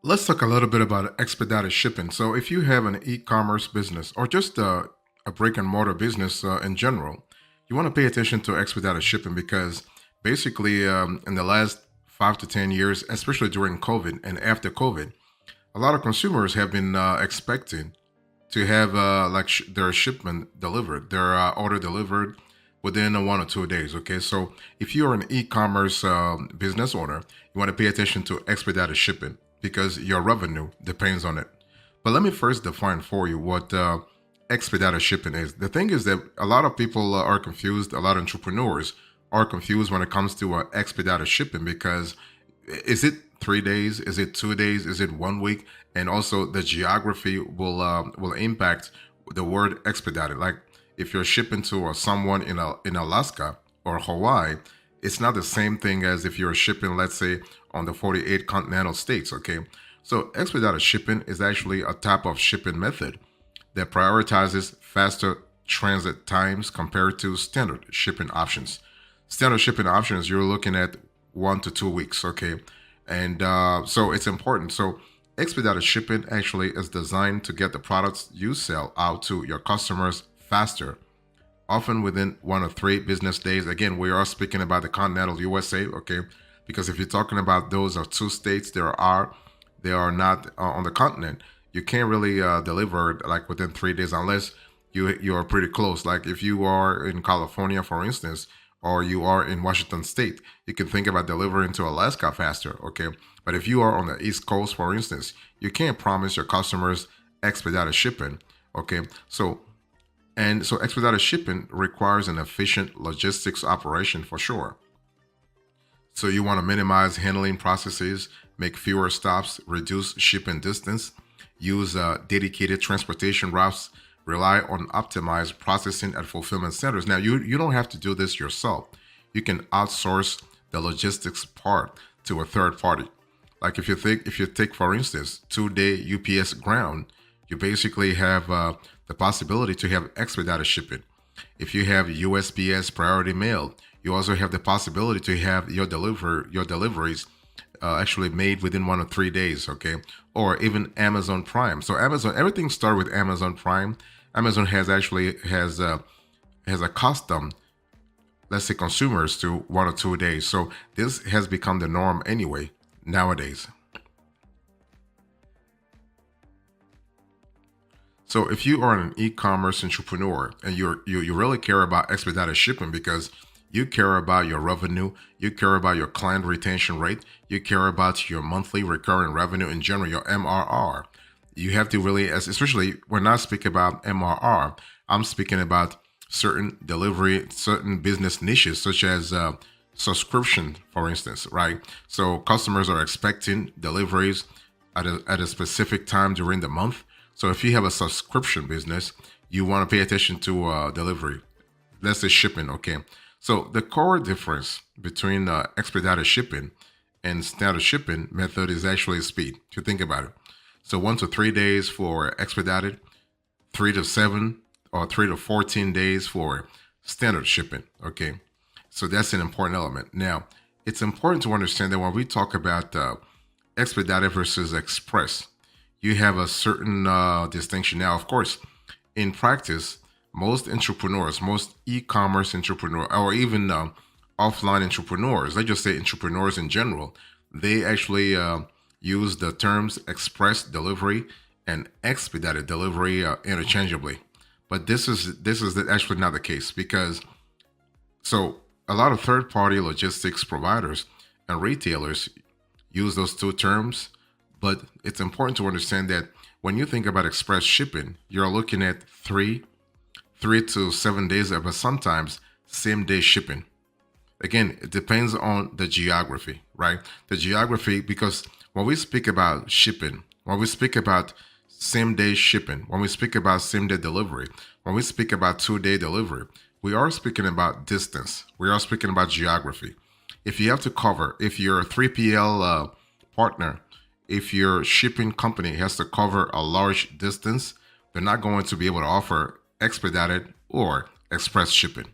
Let's talk a little bit about expedited shipping. So, if you have an e-commerce business or just a brick and mortar business in general, you want to pay attention to expedited shipping because basically, in the last 5 to 10 years, especially during COVID and after COVID, a lot of consumers have been expecting to have their shipment delivered, their order delivered within 1 or 2 days. Okay, so if you're an e-commerce business owner, you want to pay attention to expedited shipping because your revenue depends on it. But let me first define for you what expedited shipping is. The thing is that a lot of people are confused. A lot of entrepreneurs are confused when it comes to expedited shipping because is it 3 days? Is it 2 days? Is it 1 week? And also the geography will impact the word expedited. Like if you're shipping to someone in Alaska or Hawaii, it's not the same thing as if you're shipping, let's say, on the 48 continental states. Okay, so expedited shipping is actually a type of shipping method that prioritizes faster transit times compared to standard shipping options. Standard shipping options, you're looking at 1 to 2 weeks, okay? And so it's important. So expedited shipping actually is designed to get the products you sell out to your customers faster, often within 1 or 3 business days. Again, we are speaking about the continental USA, okay? Because if you're talking about those are two states, they are not on the continent. You can't really deliver it like within 3 days unless you are pretty close. Like if you are in California, for instance, or you are in Washington State, you can think about delivering to Alaska faster, okay? But if you are on the East Coast, for instance, you can't promise your customers expedited shipping, okay? So expedited shipping requires an efficient logistics operation for sure. So you want to minimize handling processes, make fewer stops, reduce shipping distance, use dedicated transportation routes, rely on optimized processing at fulfillment centers. Now, you don't have to do this yourself. You can outsource the logistics part to a third party. Like if you take for instance 2-day UPS ground, you basically have the possibility to have expedited shipping. If you have USPS priority mail, you also have the possibility to have your deliveries actually made within 1 or 3 days, okay? Or even Amazon Prime. So Amazon, everything started with Amazon Prime. Amazon has a custom, let's say, consumers to 1 or 2 days. So this has become the norm anyway nowadays. So if you are an e-commerce entrepreneur and you really care about expedited shipping because you care about your revenue, you care about your client retention rate, you care about your monthly recurring revenue in general, your MRR. You have to really, especially when I speak about MRR, I'm speaking about certain business niches, such as subscription, for instance, right? So customers are expecting deliveries at a specific time during the month. So if you have a subscription business, you want to pay attention to delivery. Let's say shipping, okay? So the core difference between expedited shipping and standard shipping method is actually speed. If you think about it, so 1 to 3 days for expedited, 3 to 7 or 3 to 14 days for standard shipping. Okay, so that's an important element. Now, it's important to understand that when we talk about expedited versus express, you have a certain distinction. Now, of course, in practice, most entrepreneurs, most e-commerce entrepreneurs, or even offline entrepreneurs, let's just say entrepreneurs in general, they actually use the terms express delivery and expedited delivery interchangeably. But this is actually not the case because so a lot of third-party logistics providers and retailers use those two terms, but it's important to understand that when you think about express shipping, you're looking at 3 to 7 days, but sometimes same day shipping. Again, it depends on the geography, right? The geography, because when we speak about shipping, when we speak about same day shipping, when we speak about same day delivery, when we speak about 2-day delivery, we are speaking about distance. We are speaking about geography. If you have to cover, if you're a 3PL partner, if your shipping company has to cover a large distance, they're not going to be able to offer expedited or express shipping.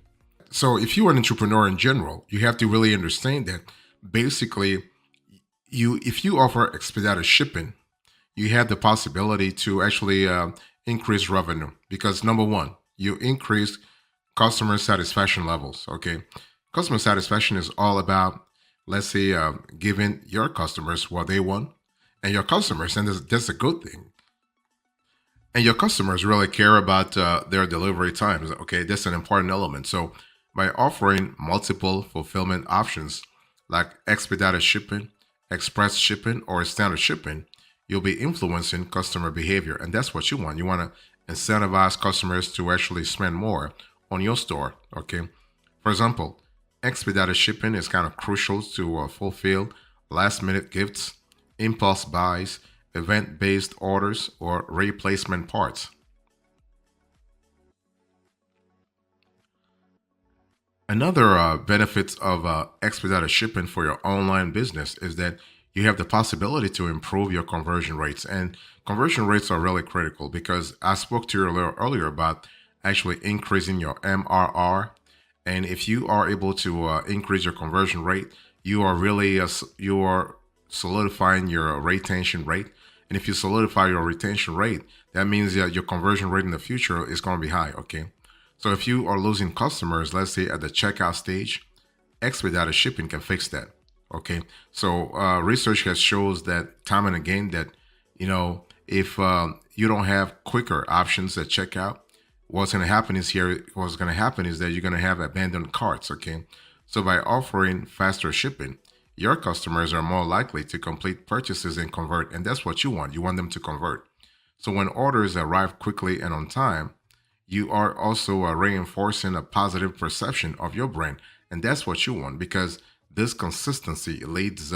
So if you're an entrepreneur in general, you have to really understand that basically if you offer expedited shipping, you have the possibility to actually increase revenue because number one, you increase customer satisfaction levels. Okay, customer satisfaction is all about, let's say, giving your customers what they want, and your customers, and that's a good thing. And your customers really care about their delivery times. Okay, that's an important element. So by offering multiple fulfillment options like expedited shipping, express shipping, or standard shipping, you'll be influencing customer behavior, and that's what you want. You want to incentivize customers to actually spend more on your store. Okay, for example, expedited shipping is kind of crucial to fulfill last minute gifts, impulse buys, event based orders, or replacement parts. Another benefit of expedited shipping for your online business is that you have the possibility to improve your conversion rates. And conversion rates are really critical because I spoke to you earlier about actually increasing your MRR. And if you are able to increase your conversion rate, you are really you are solidifying your retention rate. And if you solidify your retention rate, that means that your conversion rate in the future is going to be high. Okay. So if you are losing customers, let's say at the checkout stage, expedited shipping can fix that. Okay. So research has shows that time and again that if you don't have quicker options at checkout, what's going to happen is that you're going to have abandoned carts. Okay. So by offering faster shipping, your customers are more likely to complete purchases and convert, and that's what you want. You want them to convert. So when orders arrive quickly and on time, you are also reinforcing a positive perception of your brand, and that's what you want because this consistency leads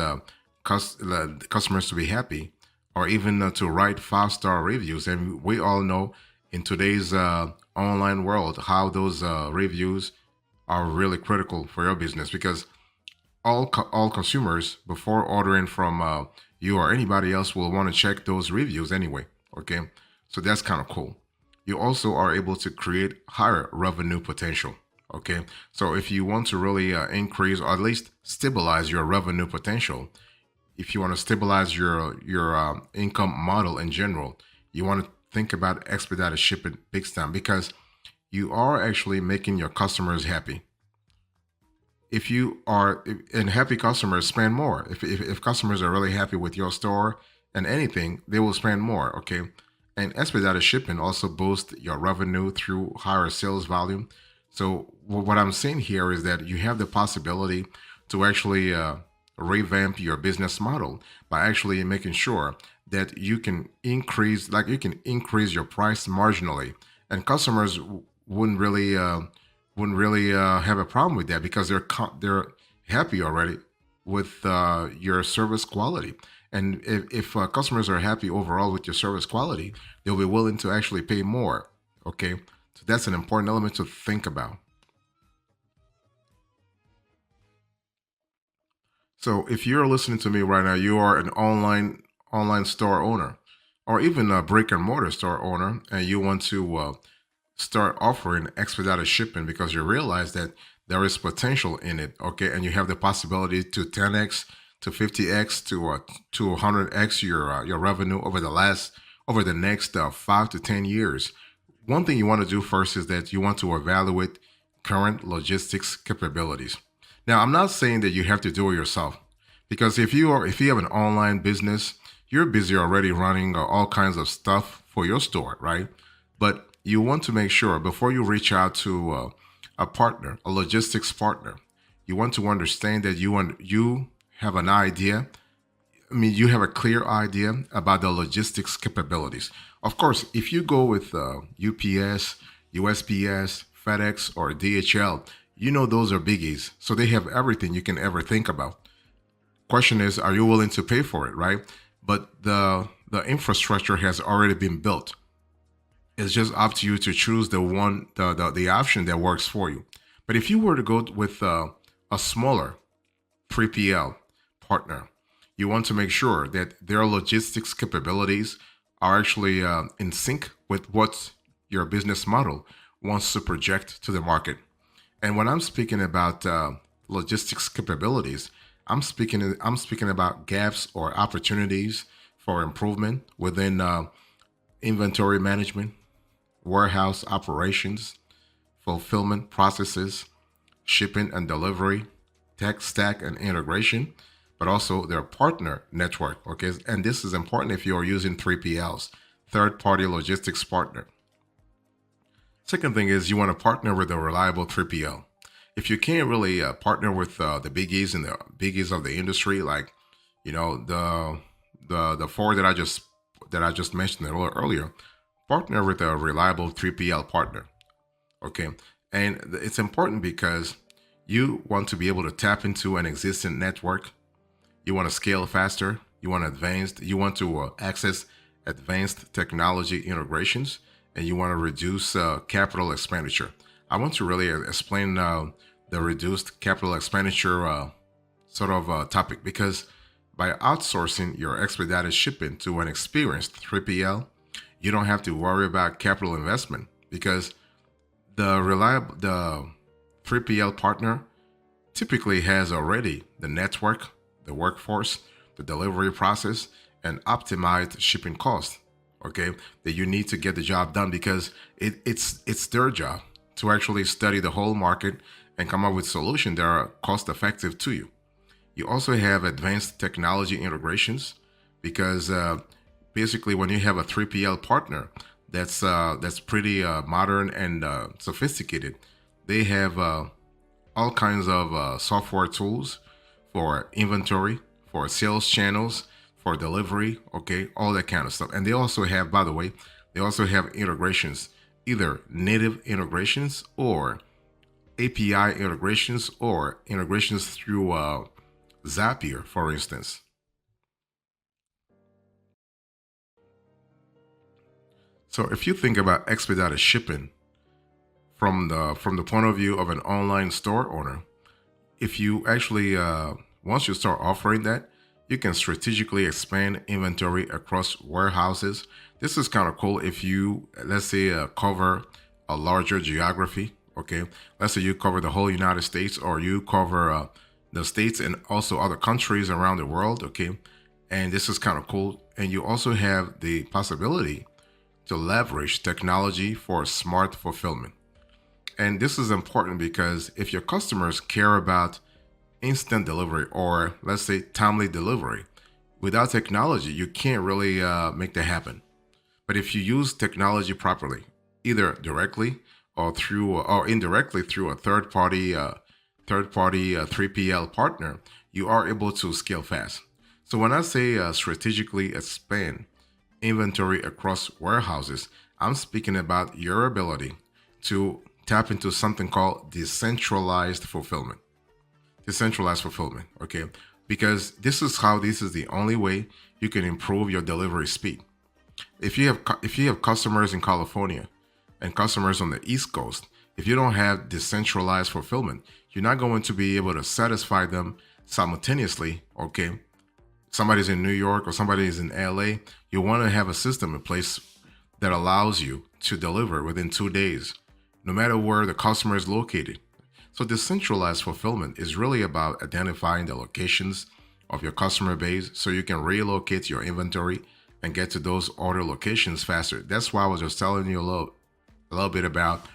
customers to be happy or even to write 5-star reviews. And we all know in today's online world how those reviews are really critical for your business because all consumers before ordering from you or anybody else will want to check those reviews anyway. Okay, so that's kind of cool. You also are able to create higher revenue potential. Okay, so if you want to really increase or at least stabilize your revenue potential, if you want to stabilize your income model in general, you want to think about expedited shipping big time because you are actually making your customers happy. If you are and happy customers spend more. If customers are really happy with your store and anything, they will spend more. Okay, and expedited shipping also boosts your revenue through higher sales volume. So what I'm saying here is that you have the possibility to actually revamp your business model by actually making sure that you can increase your price marginally, and customers wouldn't really have a problem with that because they're happy already with your service quality. And if customers are happy overall with your service quality, they'll be willing to actually pay more. Okay, so that's an important element to think about. So if you're listening to me right now, you are an online store owner, or even a brick and mortar store owner, and you want to start offering expedited shipping because you realize that there is potential in it. Okay, and you have the possibility to 10x to 50x to 100x your revenue over the next 5 to 10 years. One thing you want to do first is that you want to evaluate current logistics capabilities. Now, I'm not saying that you have to do it yourself because if you have an online business, you're busy already running all kinds of stuff for your store, right? But you want to make sure before you reach out to a partner, a logistics partner, you want to understand that you have an idea. I mean, you have a clear idea about the logistics capabilities. Of course, if you go with UPS, USPS, FedEx, or DHL, you know those are biggies. So they have everything you can ever think about. Question is, are you willing to pay for it, right? But the infrastructure has already been built. It's just up to you to choose the option that works for you. But if you were to go with a smaller 3PL partner, you want to make sure that their logistics capabilities are actually in sync with what your business model wants to project to the market. And when I'm speaking about logistics capabilities, I'm speaking about gaps or opportunities for improvement within inventory management, warehouse operations, fulfillment processes, shipping and delivery, tech stack and integration, but also their partner network. Okay, and this is important if you are using 3PLs, third party logistics partner. Second thing is you want to partner with a reliable 3PL. If you can't really partner with the biggies and the biggies of the industry, like the four that I just mentioned a little earlier, partner with a reliable 3PL partner. Okay, and it's important because you want to be able to tap into an existing network. You want to scale faster. You want advanced. You want to access advanced technology integrations, and you want to reduce capital expenditure. I want to really explain the reduced capital expenditure topic because by outsourcing your expedited shipping to an experienced 3PL, you don't have to worry about capital investment because the 3PL partner typically has already the network, the workforce, the delivery process, and optimized shipping cost. Okay, that you need to get the job done because it's their job to actually study the whole market and come up with solutions that are cost effective to you. You also have advanced technology integrations because basically when you have a 3PL partner that's pretty modern and sophisticated, they have all kinds of software tools for inventory, for sales channels, for delivery, okay, all that kind of stuff. And they also have, by the way, they also have integrations, either native integrations or API integrations or integrations through Zapier, for instance. So if you think about expedited shipping from the point of view of an online store owner, if you actually once you start offering that, you can strategically expand inventory across warehouses. This is kind of cool if you, let's say, cover a larger geography. Okay, let's say you cover the whole United States, or you cover the states and also other countries around the world. Okay, and this is kind of cool. And you also have the possibility to leverage technology for smart fulfillment. And this is important because if your customers care about instant delivery or let's say timely delivery, without technology, you can't really make that happen. But if you use technology properly, either directly or through or indirectly through a third party 3PL partner, you are able to scale fast. So when I say strategically expand inventory across warehouses, I'm speaking about your ability to tap into something called decentralized fulfillment. Decentralized fulfillment, okay? Because this is the only way you can improve your delivery speed. If you have customers in California and customers on the East Coast, if you don't have decentralized fulfillment, you're not going to be able to satisfy them simultaneously, okay? Somebody's in New York or somebody's in LA, you want to have a system in place that allows you to deliver within 2 days, no matter where the customer is located. So decentralized fulfillment is really about identifying the locations of your customer base so you can relocate your inventory and get to those order locations faster. That's why I was just telling you a little bit about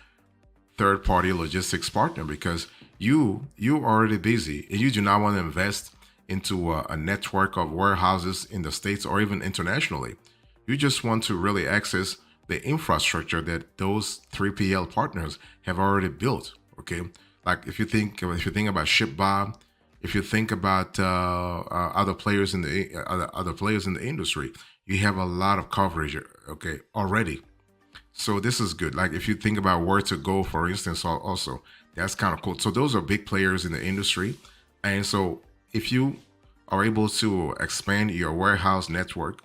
third party logistics partner because you are already busy and you do not want to invest into a network of warehouses in the States or even internationally. You just want to really access the infrastructure that those 3PL partners have already built. Okay, like if you think about ShipBob, if you think about other players in the other players in the industry, you have a lot of coverage. Okay, already. So this is good. Like if you think about where to go, for instance, also that's kind of cool. So those are big players in the industry, and so if you are able to expand your warehouse network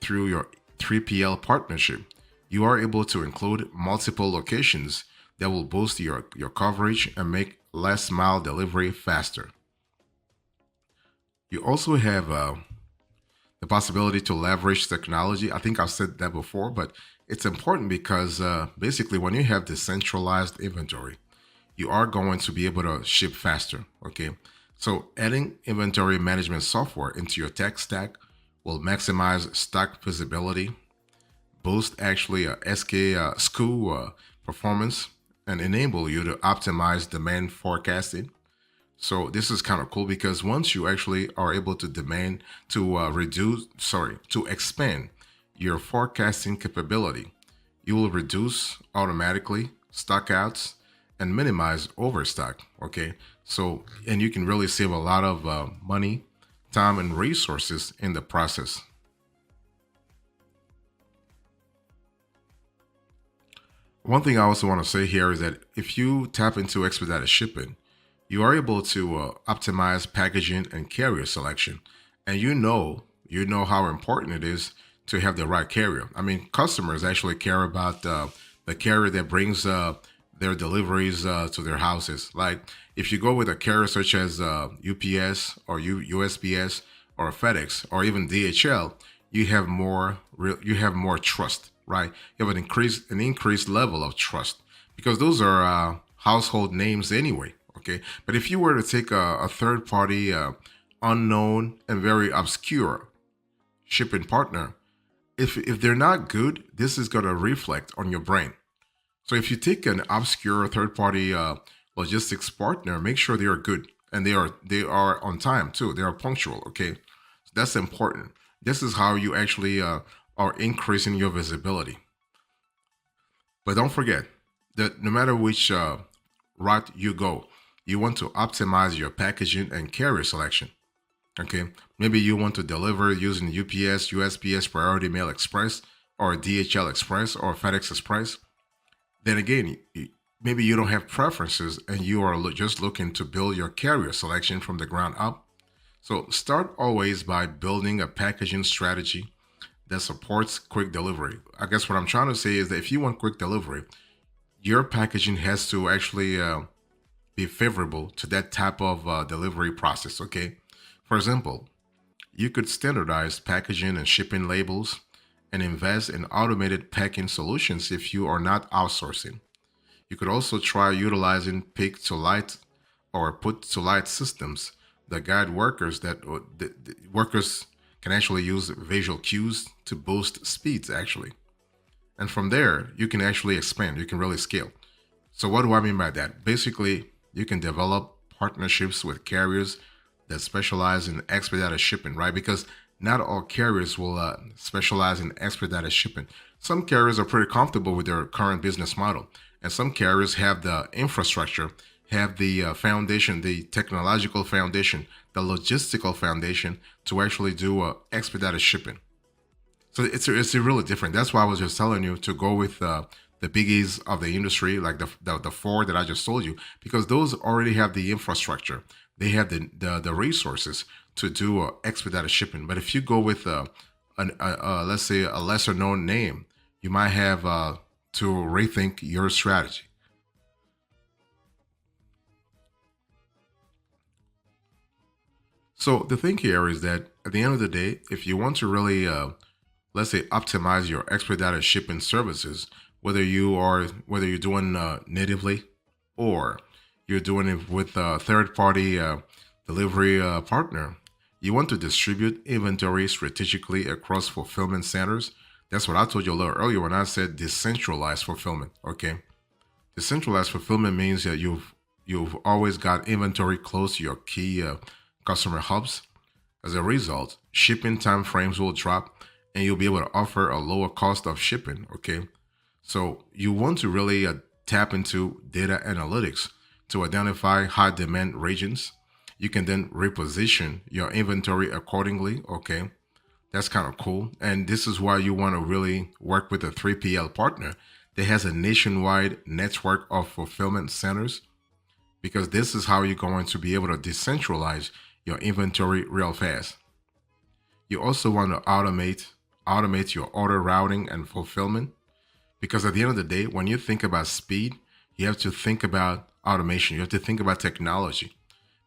through your 3PL partnership, you are able to include multiple locations that will boost your coverage and make last mile delivery faster. You also have the possibility to leverage technology. I think I've said that before, but it's important because basically, when you have decentralized inventory, you are going to be able to ship faster. Okay. So, adding inventory management software into your tech stack will maximize stock visibility, boost actually SKU performance, and enable you to optimize demand forecasting. So this is kind of cool because once you actually are able to demand to to expand your forecasting capability, you will reduce automatically stockouts and minimize overstock. Okay, so and you can really save a lot of money, time, and resources in the process. One thing I also want to say here is that if you tap into expedited shipping, you are able to optimize packaging and carrier selection, and you know how important it is to have the right carrier. I mean, customers actually care about the carrier that brings their deliveries to their houses. Like if you go with a carrier such as UPS or USPS or FedEx or even DHL, you have more trust, right? You have an increased level of trust because those are household names anyway. Okay, but if you were to take a third party, unknown and very obscure shipping partner, if they're not good, this is going to reflect on your brain. So if you take an obscure third party logistics partner, make sure they are good and they are on time too. They are punctual. Okay, so that's important. This is how you actually are increasing your visibility. But don't forget that no matter which route you go, you want to optimize your packaging and carrier selection. Okay, maybe you want to deliver using UPS, USPS, Priority Mail Express, or DHL Express, or FedEx Express. Then again, maybe you don't have preferences and you are just looking to build your carrier selection from the ground up. So start always by building a packaging strategy that supports quick delivery. I guess what I'm trying to say is that if you want quick delivery, your packaging has to actually be favorable to that type of delivery process. Okay, for example, you could standardize packaging and shipping labels and invest in automated packing solutions if you are not outsourcing. You could also try utilizing pick to light or put to light systems that guide workers that the workers can actually use visual cues to boost speeds actually. And from there, you can actually expand, you can really scale. So what do I mean by that? Basically, you can develop partnerships with carriers that specialize in expedited shipping, right? Because not all carriers will specialize in expedited shipping. Some carriers are pretty comfortable with their current business model, and some carriers have the infrastructure, have the foundation, the technological foundation, the logistical foundation to actually do expedited shipping. So it's really different. That's why I was just telling you to go with the biggies of the industry, like the four that I just told you, because those already have the infrastructure. They have the resources to do expedited shipping. But if you go with let's say a lesser known name, you might have to rethink your strategy. So the thing here is that at the end of the day, if you want to really let's say optimize your expedited shipping services, whether you're doing natively or you're doing it with a third party delivery partner, you want to distribute inventory strategically across fulfillment centers. That's what I told you a little earlier when I said decentralized fulfillment. Okay, decentralized fulfillment means that you've always got inventory close to your key customer hubs. As a result, shipping time frames will drop and you'll be able to offer a lower cost of shipping. Okay. So you want to really tap into data analytics to identify high demand regions. You can then reposition your inventory accordingly. Okay. That's kind of cool. And this is why you want to really work with a 3PL partner that has a nationwide network of fulfillment centers, because this is how you're going to be able to decentralize your inventory real fast. You also want to automate your order routing and fulfillment, because at the end of the day, when you think about speed, you have to think about automation. You have to think about technology.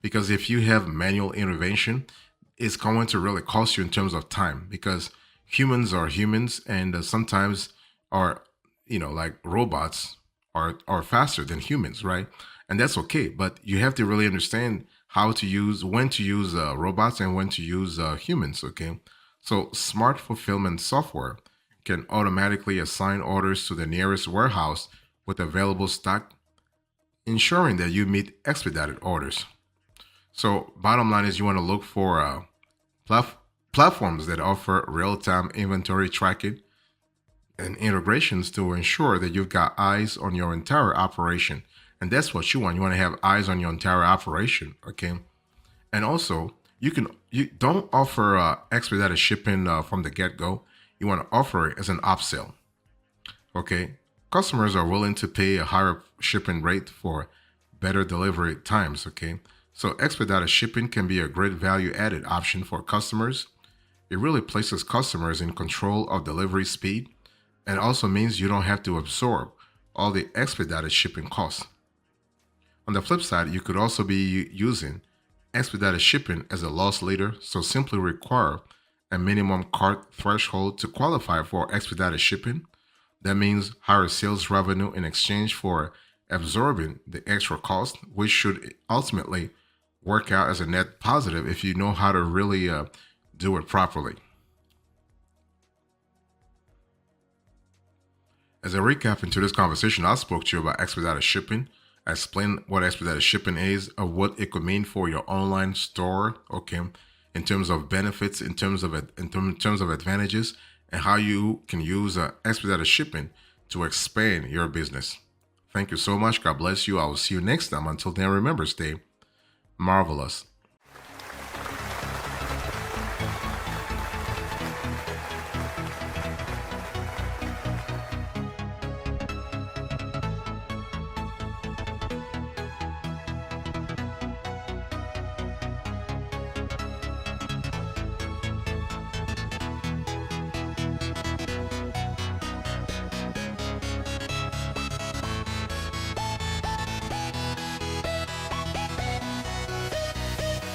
Because if you have manual intervention, it's going to really cost you in terms of time, because humans are humans and sometimes are, like robots are faster than humans, right? And that's okay. But you have to really understand when to use robots and when to use humans, okay? So, smart fulfillment software can automatically assign orders to the nearest warehouse with available stock, ensuring that you meet expedited orders. So, bottom line is you want to look for plat- platforms that offer real time inventory tracking and integrations to ensure that you've got eyes on your entire operation. And that's what you want. You want to have eyes on your entire operation. Okay. And also, you don't offer expedited shipping from the get go. You want to offer it as an upsell. Okay, customers are willing to pay a higher shipping rate for better delivery times. Okay, so expedited shipping can be a great value added option for customers. It really places customers in control of delivery speed and also means you don't have to absorb all the expedited shipping costs. On the flip side, you could also be using expedited shipping as a loss leader, so simply require a minimum cart threshold to qualify for expedited shipping. That means higher sales revenue in exchange for absorbing the extra cost, which should ultimately work out as a net positive if you know how to really do it properly. As a recap into this conversation, I spoke to you about expedited shipping. I explained what expedited shipping is, or what it could mean for your online store. Okay, in terms of benefits, in terms of advantages, and how you can use expedited shipping to expand your business. Thank you so much. God bless you. I will see you next time. Until then, remember, stay marvelous.